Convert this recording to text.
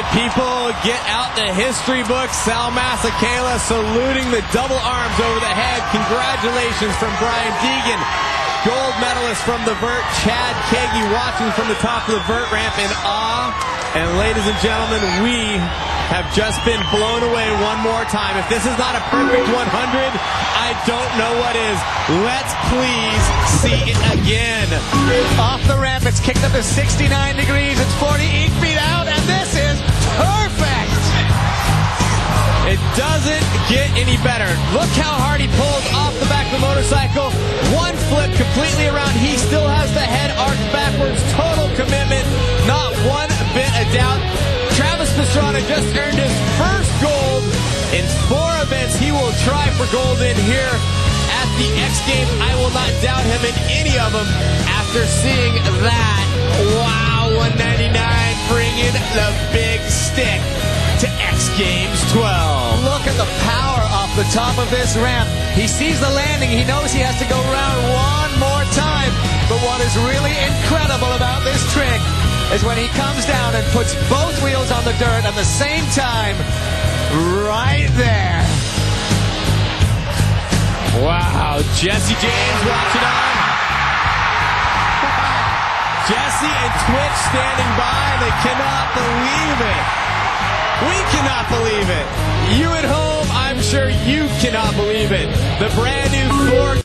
right, people, get out the history books. Sal Masekela saluting the double arms over the head. Congratulations from Brian Deegan. Gold medalist from the vert, Chad Kagi, watching from the top of the vert ramp in awe. And ladies and gentlemen, we have just been blown away one more time. If this is not a perfect 100, I don't know what is. Let's please see it again. Off the ramp, it's kicked up to 69 degrees. It's 48 feet out, and this is perfect. It doesn't get any better. Look how hard he pulls off the back of the motorcycle. One flip completely around. He still has the head arched backwards. Total commitment. Not one bit of doubt. Travis Pastrana just earned his first gold in 4 events. He will try for gold in here at the X Games. I will not doubt him in any of them after seeing that. Wow, 199 bringing the big stick to X Games 12. Look at the power off the top of this ramp. He sees the landing. He knows he has to go around one more time. But what is really incredible about this trick is when he comes down and puts both wheels on the dirt at the same time. Right there. Wow, Jesse James watching on. Jesse and Twitch standing by. They cannot believe it. We cannot believe it. You at home, I'm sure you cannot believe it. The brand new 4